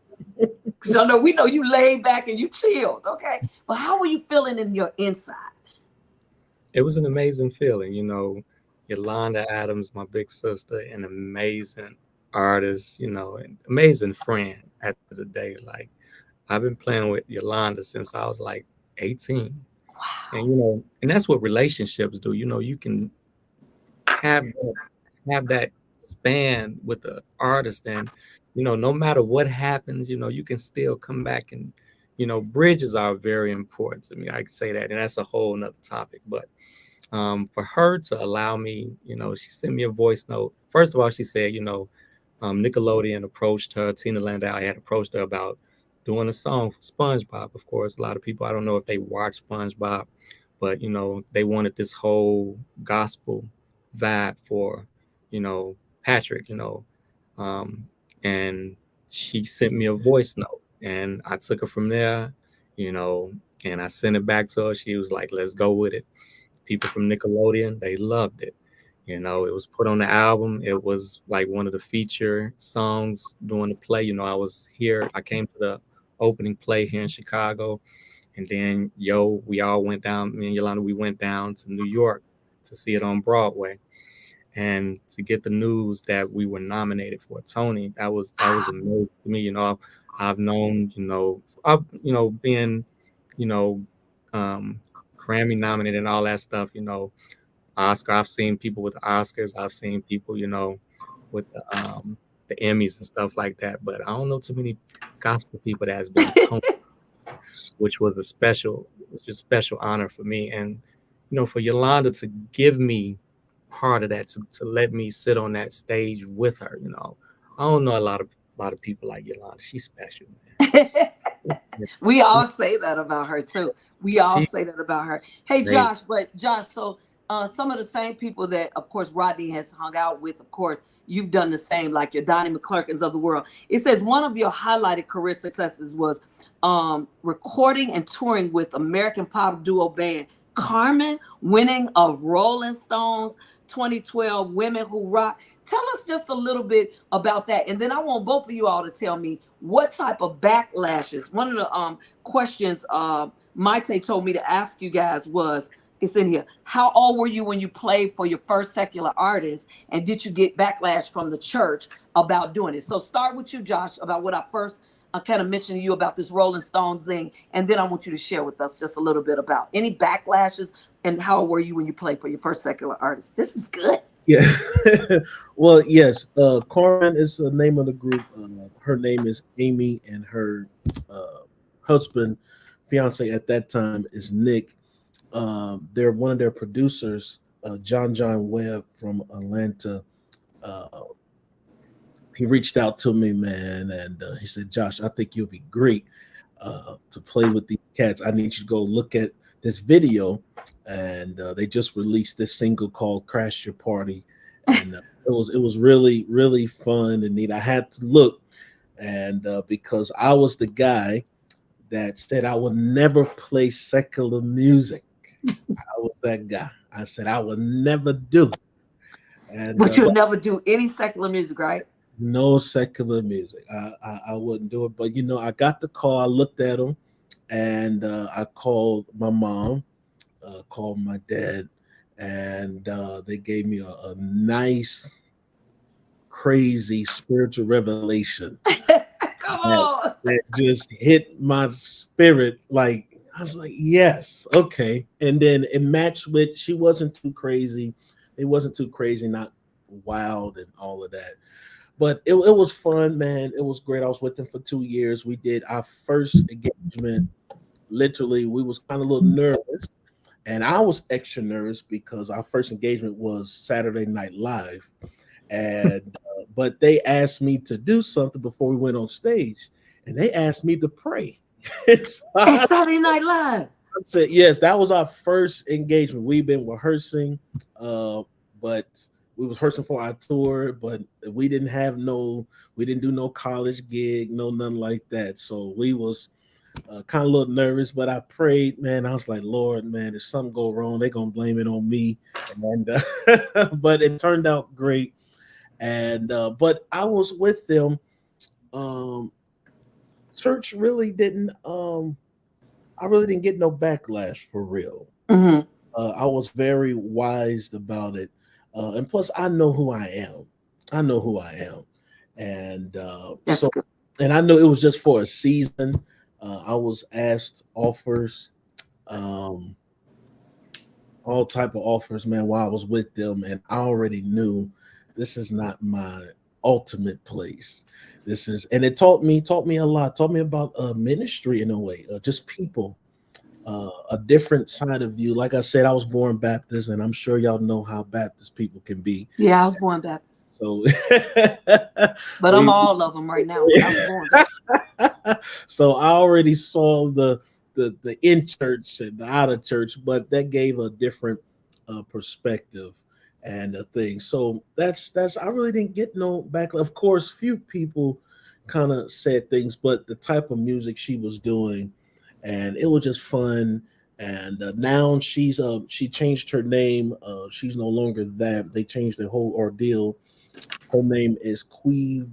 Because we know you laid back and you chilled, okay? But how were you feeling in your inside? it was an amazing feeling, Yolanda Adams, my big sister, an amazing artist, an amazing friend at the end of the day. Like, I've been playing with Yolanda since I was like 18. Wow. And that's what relationships do. You can have that span with the artist, and no matter what happens, you can still come back. And bridges are very important to me. I can say that, and that's a whole nother topic. But for her to allow me, she sent me a voice note. First of all, she said, Nickelodeon approached her, Tina Landau had approached her about doing a song for SpongeBob. Of course, a lot of people, I don't know if they watch SpongeBob, but they wanted this whole gospel vibe for, Patrick, um, and she sent me a voice note, and I took it from there, you know, and I sent it back to her. She was like, "Let's go with it." People from Nickelodeon, they loved it. It was put on the album. It was like one of the feature songs during the play. I was here. I came to the opening play here in Chicago, and then we all went down. Me and Yolanda, we went down to New York to see it on Broadway. And to get the news that we were nominated for a Tony, that was amazing to me. I've known, being, you know, um, Grammy nominated and all that stuff. Oscar. I've seen people with the Oscars. I've seen people, with the Emmys and stuff like that. But I don't know too many gospel people that has been Tony, which is a special honor for me. And for Yolanda to give me part of that, to let me sit on that stage with her. I don't know a lot of people like Yolanda. She's special, man. We all say that about her too. We all She's say that about her. Hey amazing. Josh, so some of the same people that of course Rodney has hung out with, of course, you've done the same, like your Donnie McClurkins of the world. It says one of your highlighted career successes was recording and touring with American pop duo band Carmen, winning a Rolling Stones 2012 Women Who Rock. Tell us just a little bit about that. And then I want both of you all to tell me what type of backlashes. One of the questions Maite told me to ask you guys was, it's in here. How old were you when you played for your first secular artist? And did you get backlash from the church about doing it? So start with you, Josh, about what I first kind of mentioned to you about this Rolling Stone thing. And then I want you to share with us just a little bit about any backlashes and how old were you when you played for your first secular artist? This is good. Yeah. Well, yes. Carmen is the name of the group. Her name is Amy, and her husband, fiance at that time, is Nick. They're one of their producers, John Webb from Atlanta. Uh, he reached out to me, man, and he said, "Josh, I think you'll be great to play with these cats. I need you to go look at this video." And they just released this single called "Crash Your Party," and it was really fun and neat. I had to look, and because I was the guy that said I would never play secular music. I was that guy. I said I would never do, and But you'll never do any secular music, right? no secular music. I wouldn't do it. But I got the call. I looked at them, and I called my mom, called my dad, and they gave me a nice, crazy spiritual revelation Come that, on. that just hit my spirit. Like I was like, yes, okay. And then it matched with, she wasn't too crazy. It wasn't too crazy, not wild and all of that. But it was fun, man. It was great. I was with them for 2 years. We did our first engagement. Literally, we was kind of a little nervous. And I was extra nervous because our first engagement was Saturday Night Live. And but they asked me to do something before we went on stage. And they asked me to pray. So It's Saturday Night Live. I said, yes, that was our first engagement. We've been rehearsing, but we was rehearsing for our tour, but we didn't do no college gig, no nothing like that. So we was kind of a little nervous, but I prayed, man. I was like, Lord, man, if something go wrong, they're gonna blame it on me. And but it turned out great. And but I was with them. Um, church really didn't. I really didn't get no backlash for real. Mm-hmm. I was very wise about it, and plus, I know who I am. I know who I am, and That's so, good. and I know it was just for a season. I was asked offers, um, all type of offers, man, while I was with them, and I already knew this is not my ultimate place. This is, and it taught me a lot. Taught me about ministry in a way, just people, a different side of you. Like I said, I was born Baptist, and I'm sure y'all know how Baptist people can be. Yeah, I was born Baptist. So, But I'm all of them right now. But I was born Baptist. so I already saw the in church and the out of church, but that gave a different perspective and a thing. So that's I really didn't get no back. Of course, few people kind of said things, but the type of music she was doing, and it was just fun. And now she changed her name. She's no longer that. They changed the whole ordeal. Her name is Quee.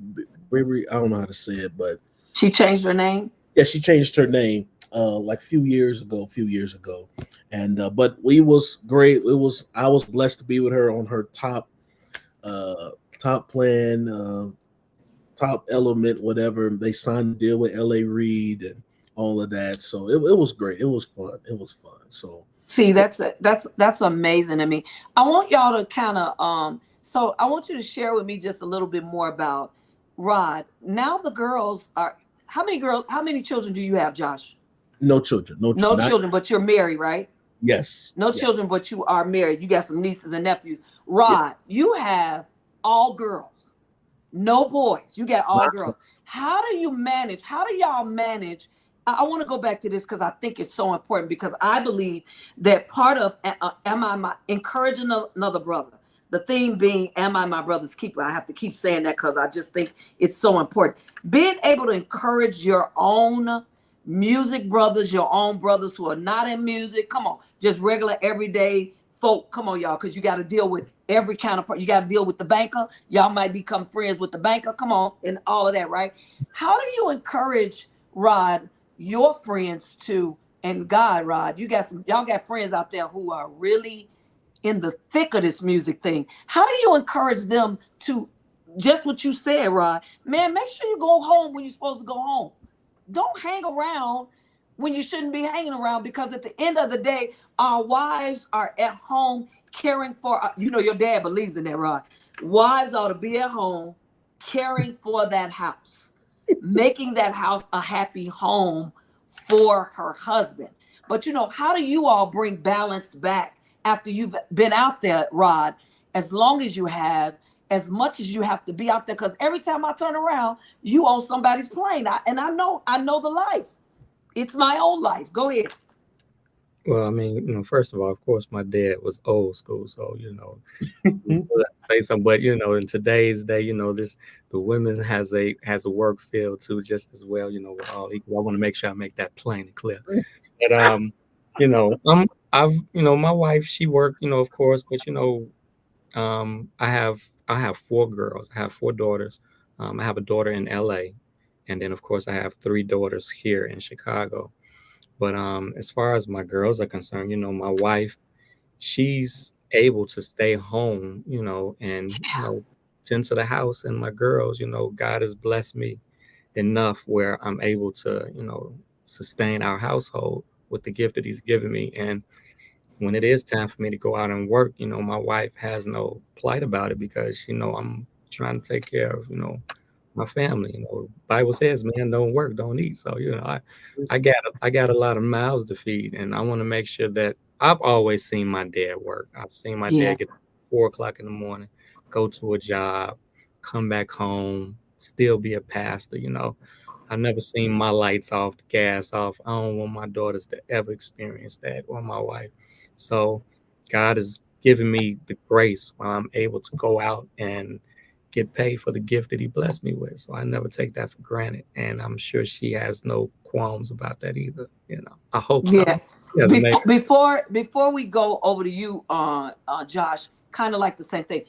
I don't know how to say it, but She changed her name. yeah, she changed her name. like a few years ago, and but we was great. I was blessed to be with her on her uh, top plan, top element, whatever. They signed a deal with L.A. Reid and all of that, so it was great. It was fun. It was fun. So See, that's amazing to me. I want y'all to kind of so I want you to share with me just a little bit more about Rod. Now the girls are how many children do you have, Josh? no children, No not children, but you're married, right? yes, No yes, children, but you are married. You got some nieces and nephews. yes. Rod, you have all girls, no boys. You got all girls. How do you manage? How do y'all manage? I want to go back to this because I think it's so important because I believe that part of am I my encouraging another brother? The theme being, am I my brother's keeper? I have to keep saying that because I just think it's so important. Being able to encourage your own music brothers, your own brothers who are not in music. Come on, just regular everyday folk. Come on, y'all, because you got to deal with every kind of part. You got to deal with the banker. Y'all might become friends with the banker. Come on, and all of that, right? How do you encourage Rod, your friends to, and God, Rod, y'all got friends out there who are really in the thick of this music thing. How do you encourage them to just what you said, Rod? Man, make sure you go home when you're supposed to go home. Don't hang around when you shouldn't be hanging around because at the end of the day, our wives are at home caring for, your dad believes in that, Rod. Wives ought to be at home caring for that house, making that house a happy home for her husband. But how do you all bring balance back after you've been out there, Rod, as long as you have, as much as you have to be out there? Because every time I turn around, you on somebody's plane. I know the life. It's my own life. Go ahead. Well, I mean, first of all, of course, my dad was old school, so Mhm. let's say something. But in today's day, the women has a work field too, just as well. We're all equal. I want to make sure I make that plain and clear. But my wife, she worked, of course, but I have four girls. I have four daughters. I have a daughter in LA, and then of course I have three daughters here in Chicago. But as far as my girls are concerned, my wife, she's able to stay home, and tend to the house. And my girls, God has blessed me enough where I'm able to, sustain our household with the gift that He's given me. And when it is time for me to go out and work, my wife has no plight about it because, I'm trying to take care of, my family. Bible says, man, don't work, don't eat. So, I got a lot of mouths to feed, and I want to make sure that I've always seen my dad work. I've seen my dad Yeah. get 4 o'clock in the morning, go to a job, come back home, still be a pastor. I've never seen my lights off, the gas off. I don't want my daughters to ever experience that, or my wife. So God has given me the grace while I'm able to go out and get paid for the gift that He blessed me with. So I never take that for granted. And I'm sure she has no qualms about that either. I hope so. Yeah. Yes, man. Before we go over to you, Josh, kind of like the same thing.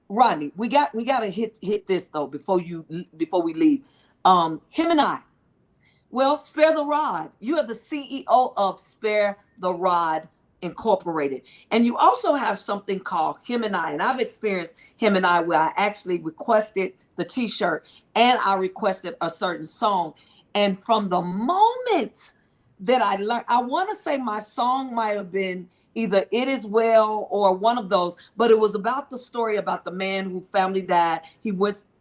Rodney, we gotta hit this though before we leave. Him and I. Well, Spare the Rod. You are the CEO of Spare the Rod Incorporated. And you also have something called Him and I. And I've experienced Him and I where I actually requested the t-shirt and I requested a certain song. And from the moment that I learned, I want to say my song might have been either It Is Well or one of those, but it was about the story about the man who family died.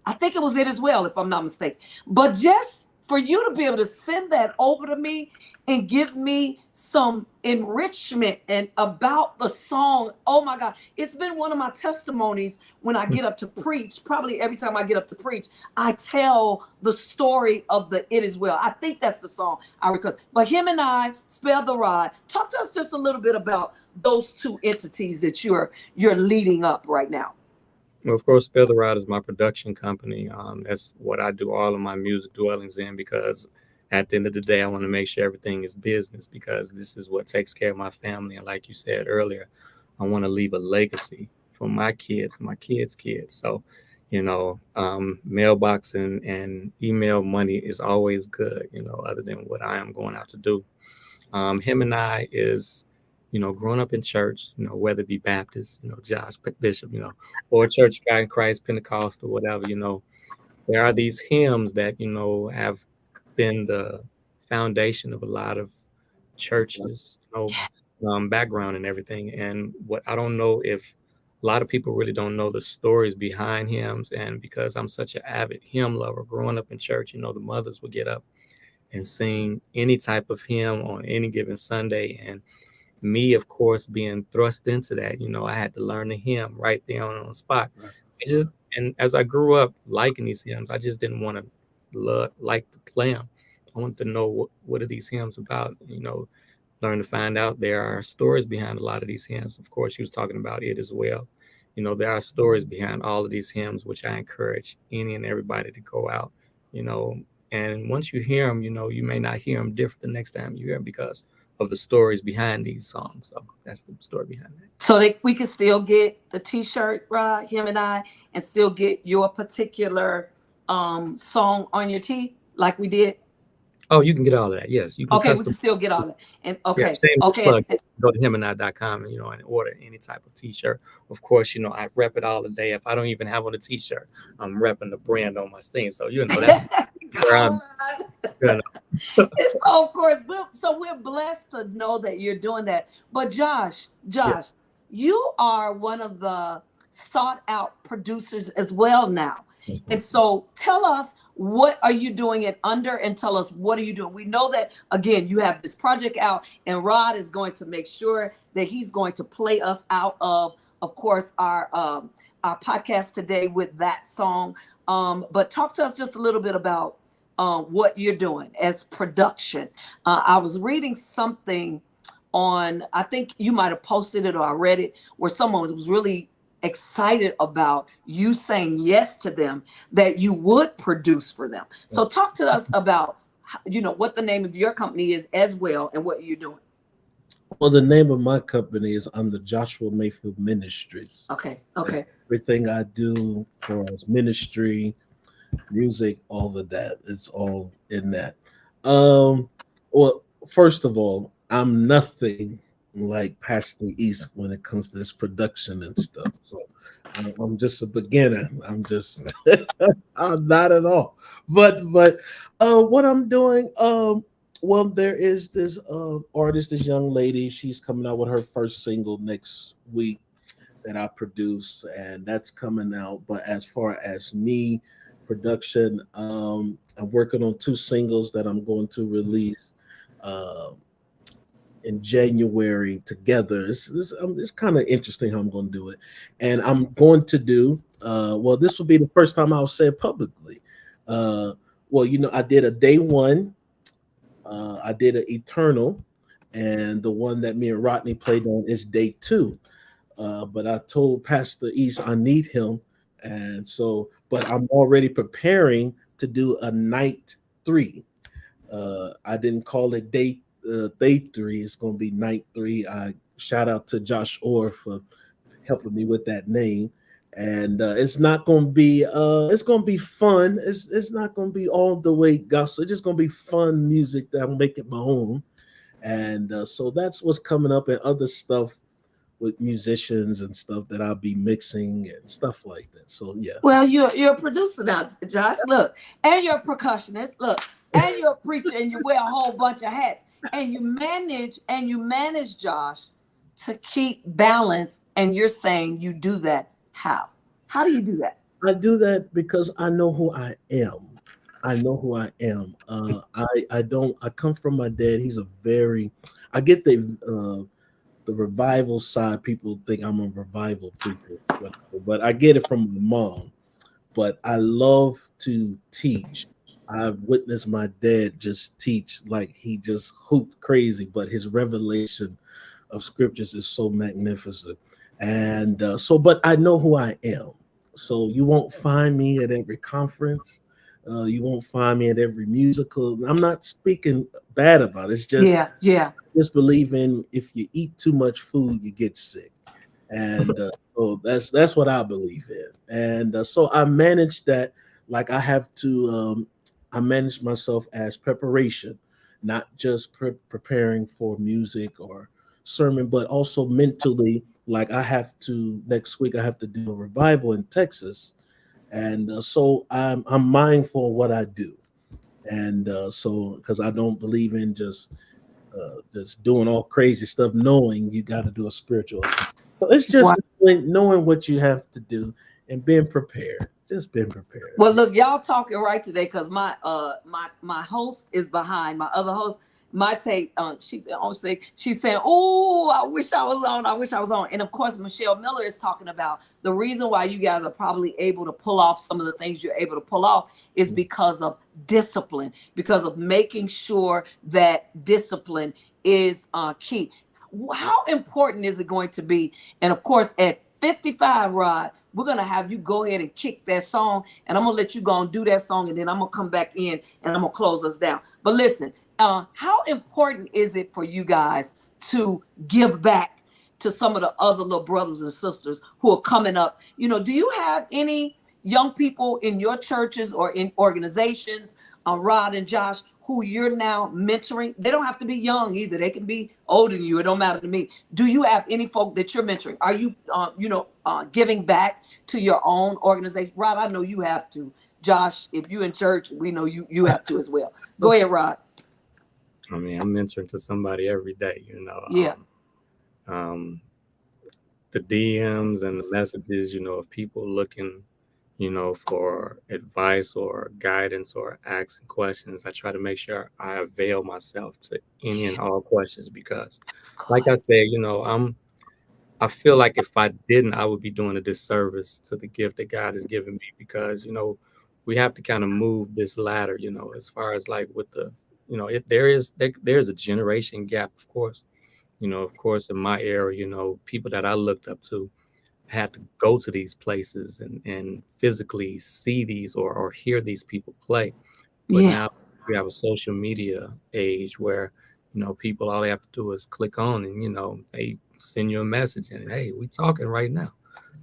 I think it was It Is Well, if I'm not mistaken. But just for you to be able to send that over to me and give me some enrichment and about the song. Oh my God. It's been one of my testimonies when I get up to preach. Probably every time I get up to preach, I tell the story of the It Is Well. I think that's the song I request. But Him and I, Spare the Rod. Talk to us just a little bit about those two entities that you're leading up right now. Well, of course, Spell the Ride is my production company. That's what I do all of my music dwellings in because at the end of the day, I want to make sure everything is business because this is what takes care of my family. And like you said earlier, I want to leave a legacy for my kids, my kids' kids. So, Mailbox and email money is always good, other than what I am going out to do. Him and I is, growing up in church, whether it be Baptist, Josh Bishop, or Church of God in Christ, Pentecostal, whatever, there are these hymns that, have been the foundation of a lot of churches, background and everything. And what I don't know if a lot of people really don't know the stories behind hymns. And because I'm such an avid hymn lover, growing up in church, the mothers would get up and sing any type of hymn on any given Sunday. And me, of course, being thrust into that, I had to learn the hymn right there on the spot. I just, and as I grew up liking these hymns, I just didn't want to like to play them. I wanted to know what are these hymns about, learn to find out there are stories behind a lot of these hymns. Of course, she was talking about it as well. There are stories behind all of these hymns, which I encourage any and everybody to go out, you know, and once you hear them, you may not hear them different the next time you hear them because of the stories behind these songs. So that's the story behind that. So that we can still get the T-shirt, Rod, him and I, and still get your particular song on your tee, like we did. Oh, you can get all of that. Yes, you can Okay, we custom. can still get all that. And Yeah, okay, shameless okay, plug. Go to himandI.com and and order any type of T-shirt. Of course, I rep it all the day. If I don't even have on a T-shirt, I'm repping the brand on my scene. So that's where I'm. You It's of course. So we're blessed to know that you're doing that. But Josh, Yeah. you are one of the sought out producers as well now. And so tell us, what are you doing it under, and tell us, what are you doing? We know that again you have this project out, and Rod is going to make sure that he's going to play us out of course our podcast today with that song. But talk to us just a little bit about what you're doing as production. I was reading something on, I think you might have posted it or I read it, where someone was really excited about you saying yes to them, that you would produce for them. So talk to us about, what the name of your company is as well, and what you're doing. Well, the name of my company is under Joshua Mayfield Ministries. Okay. Everything I do for ministry, music, all of that, it's all in that. Um, well, first of all, I'm nothing like Pastor East when it comes to this production and stuff. So I'm just a beginner. I'm just I'm not at all. But what I'm doing, well, there is this artist, this young lady. She's coming out with her first single next week that I produce, and that's coming out. But as far as me, production, I'm working on two singles that I'm going to release uh, in January together. It's kind of interesting how I'm going to do it, and I'm going to do. Well, this will be the first time I'll say it publicly. Uh, well, I did a day one. I did an Eternal, and the one that me and Rodney played on is day two. But I told Pastor East I need him, and so, but I'm already preparing to do a night three. I didn't call it day three. It's going to be night three. I shout out to Josh Orr for helping me with that name. And it's not going to be it's going to be fun. It's not going to be all the way gospel. It's just going to be fun music that I'm making my own. And so that's what's coming up, and other stuff with musicians and stuff that I'll be mixing and stuff like that. So yeah. Well, you're a producer now, Josh. Look, and you're a percussionist. Look, and you're a preacher, and you wear a whole bunch of hats, and you manage, Josh, to keep balance. And you're saying you do that. How? How do you do that? I do that because I know who I am. I know who I am. I don't. I come from my dad. He's a very. I get the revival side. People think I'm a revival preacher, but I get it from my mom. But I love to teach. I've witnessed my dad just teach like he just hooped crazy, but his revelation of scriptures is so magnificent. And but I know who I am. So you won't find me at every conference. You won't find me at every musical. I'm not speaking bad about it. It's just Yeah. just believe in, if you eat too much food, you get sick. And So that's what I believe in, and so I manage that. Like I have to, I manage myself as preparation, not just preparing for music or sermon, but also mentally. Like I have to next week, I have to do a revival in Texas, and so I'm mindful of what I do, and so because I don't believe in just doing all crazy stuff, knowing you got to do a spiritual assignment. So it's just knowing what you have to do and being prepared. Just being prepared. Well, look, y'all talking right today because my host is behind my other host. My take, she's on sick. She's saying, "Oh, I wish I was on. I wish I was on." And of course, Michelle Miller is talking about the reason why you guys are probably able to pull off some of the things you're able to pull off is because of discipline, because of making sure that discipline is key. How important is it going to be? And of course, at 55, Rod, we're going to have you go ahead and kick that song, and I'm going to let you go and do that song, and then I'm going to come back in, and I'm going to close us down. But listen, how important is it for you guys to give back to some of the other little brothers and sisters who are coming up? You know, do you have any young people in your churches or in organizations, Rod and Josh, who you're now mentoring? They don't have to be young either. They can be older than you. It don't matter to me. Do you have any folk that you're mentoring? Are you, giving back to your own organization? Rod, I know you have to. Josh, if you in church, we know you have to as well. Go ahead, Rod. I mean, I'm mentoring to somebody every day, you know. Yeah. The DMs and the messages, you know, of people looking, you know, for advice or guidance or asking questions. I try to make sure I avail myself to any and all questions because, like I said, you know, I feel like if I didn't, I would be doing a disservice to the gift that God has given me because, you know, we have to kind of move this ladder, you know, as far as like with the, you know, there's a generation gap, of course. You know, of course, in my era, you know, people that I looked up to had to go to these places and physically see these or hear these people play. But Yeah. now we have a social media age where, you know, people, all they have to do is click on and, you know, they send you a message and, hey, we talking right now.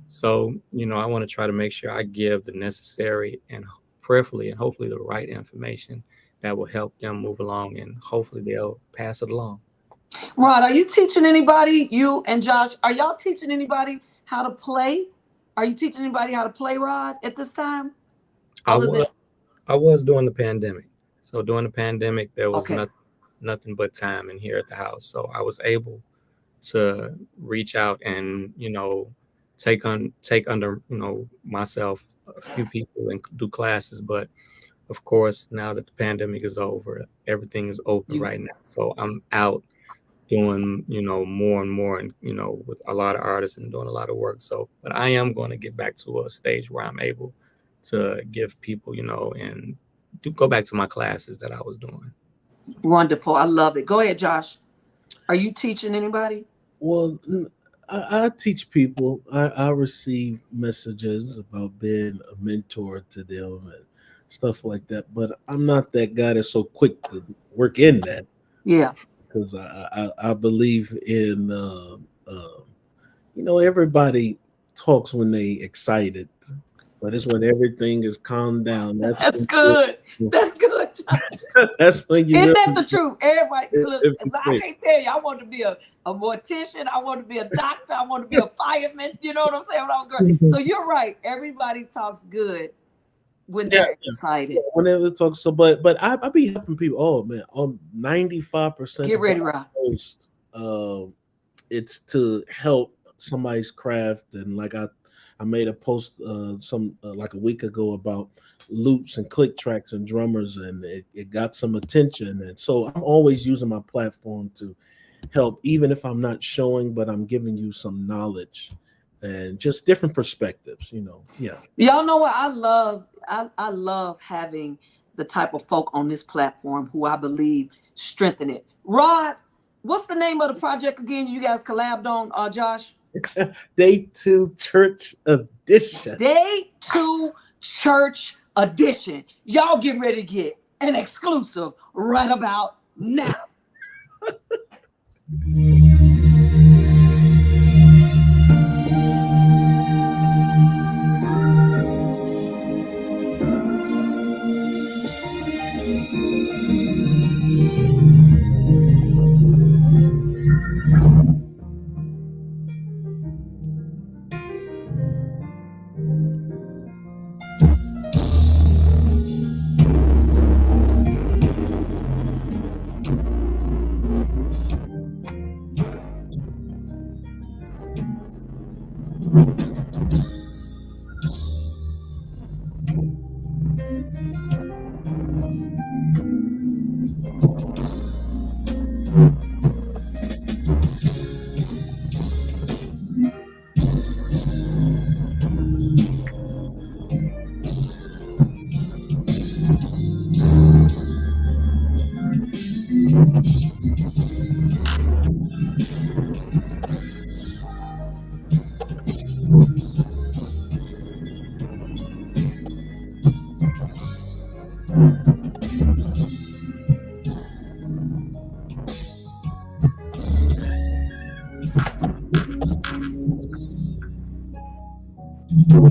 So, you know, I want to try to make sure I give the necessary and prayerfully and hopefully the right information that will help them move along and hopefully they'll pass it along. Rod, are you teaching anybody, you and Josh, are y'all teaching anybody how to play? Are you teaching anybody how to play, Rod, at this time? I was during the pandemic. So during the pandemic, there was Okay. nothing but time in here at the house. So I was able to reach out and, you know, take under, you know, myself a few people and do classes. But of course, now that the pandemic is over, everything is open right now. So I'm out doing, you know, more and more and, you know, with a lot of artists and doing a lot of work. So, but I am going to get back to a stage where I'm able to give people, you know, and go back to my classes that I was doing. Wonderful. I love it. Go ahead, Josh. Are you teaching anybody? Well, I teach people. I receive messages about being a mentor to them and stuff like that. But I'm not that guy that's so quick to work in that. Yeah. Because I believe in you know, everybody talks when they excited, but it's when everything is calmed down. That's good. That's good. That's when you. Isn't that the truth? Everybody, look, it's I can't tell you. I want to be a mortician. I want to be a doctor. I want to be a fireman. You know what I'm saying? When I'm girl. So you're right. Everybody talks good when they're excited. When they talk, so but I be helping people. Oh man, 95%. Get ready, Rob. It's to help somebody's craft, and like I made a post like a week ago about loops and click tracks and drummers, and it got some attention. And so I'm always using my platform to help, even if I'm not showing, but I'm giving you some knowledge and just different perspectives, you know. Yeah. Y'all know what I love? I love having the type of folk on this platform who I believe strengthen it. Rod, what's the name of the project again you guys collabed on, Josh? Day 2 Church Edition. Day 2 Church Edition. Y'all get ready to get an exclusive right about now.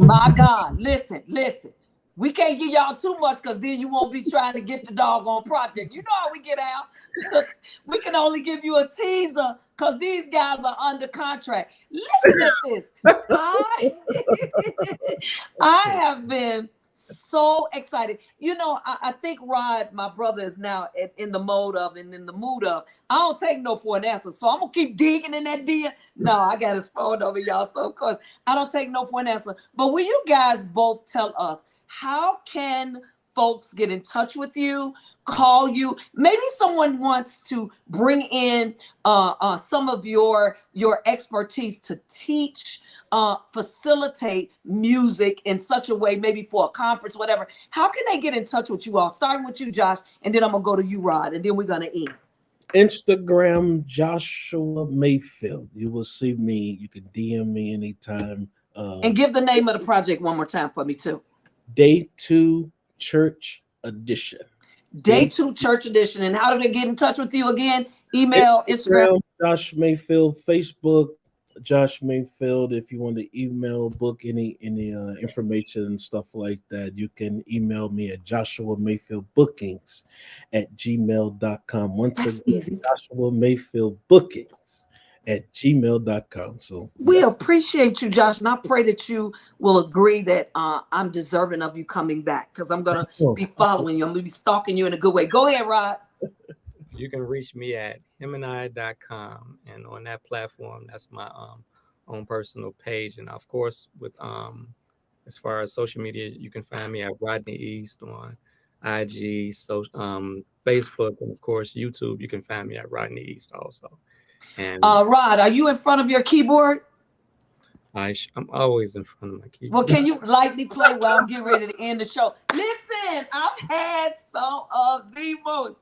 My God, listen, listen. We can't give y'all too much because then you won't be trying to get the doggone project. You know how we get out. Look, we can only give you a teaser because these guys are under contract. Listen at this. I I have been so excited. You know, I think Rod, my brother, is now in the mode of and in the mood of, I don't take no for an answer. So I'm going to keep digging in that deal. No, I got his phone over, y'all. So, of course, I don't take no for an answer. But will you guys both tell us, how can folks get in touch with you, call you? Maybe someone wants to bring in some of your expertise to teach, facilitate music in such a way, maybe for a conference, whatever. How can they get in touch with you all? Starting with you, Josh, and then I'm going to go to you, Rod, and then we're going to end. Instagram, Joshua Mayfield. You will see me. You can DM me anytime. And give the name of the project one more time for me, too. Day 2 Church Edition. Day 2 Church Edition. And how do they get in touch with you again? Email, Instagram. Josh Mayfield, Facebook, Josh Mayfield. If you want to email, book any information and stuff like that, you can email me at Joshua Mayfield Bookings at gmail.com. Once again, easy. Joshua Mayfield Bookings at gmail.com. So we appreciate you, Josh, and I pray that you will agree that I'm deserving of you coming back, because I'm going to be following you. I'm going to be stalking you in a good way. Go ahead, Rod. You can reach me at himandI.com, and on that platform, that's my own personal page. And of course, with as far as social media, you can find me at Rodney East on IG, Facebook, and of course YouTube. You can find me at Rodney East also. And Rod, are you in front of your keyboard? I'm always in front of my keyboard. Well, can you lightly play while I'm getting ready to end the show? Listen, I've had some of the most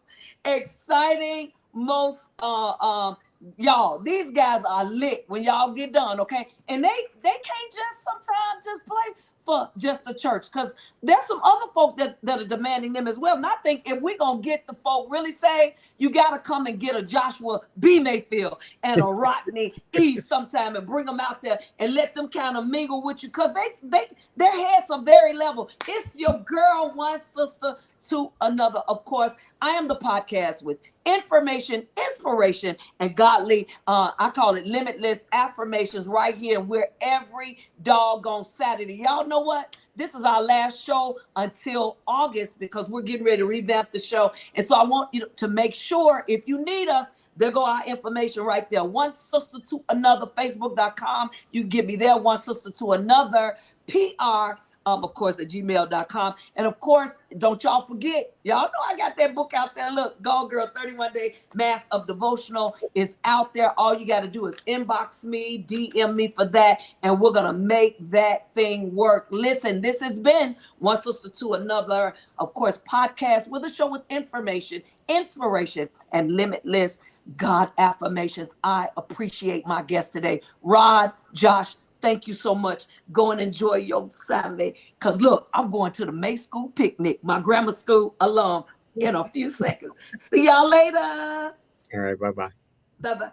exciting, most y'all, these guys are lit when y'all get done, okay? And they can't just sometimes just play for just the church, because there's some other folk that are demanding them as well. And I think if we're going to get the folk really saved, you got to come and get a Joshua B. Mayfield and a Rodney E. sometime and bring them out there and let them kind of mingle with you, because their heads are very level. It's your girl, one sister to another. Of course, I am the podcast with information, inspiration, and godly, I call it limitless affirmations, right here. And we're every doggone Saturday. Y'all know what? This is our last show until August, because we're getting ready to revamp the show. And so I want you to make sure, if you need us, there go our information right there. One sister to another, facebook.com. You can get me there. One sister to another, PR. Of course, at gmail.com. And of course, don't y'all forget, y'all know I got that book out there. Look, Go Girl, 31-Day Mass of Devotional is out there. All you got to do is inbox me, DM me for that, and we're going to make that thing work. Listen, this has been One Sister to Another, of course, podcast with a show with information, inspiration, and limitless God affirmations. I appreciate my guest today, Rod, Josh. Thank you so much. Go and enjoy your Saturday. Because, look, I'm going to the May School picnic, my grammar school alum, in a few seconds. See y'all later. All right. Bye-bye. Bye-bye.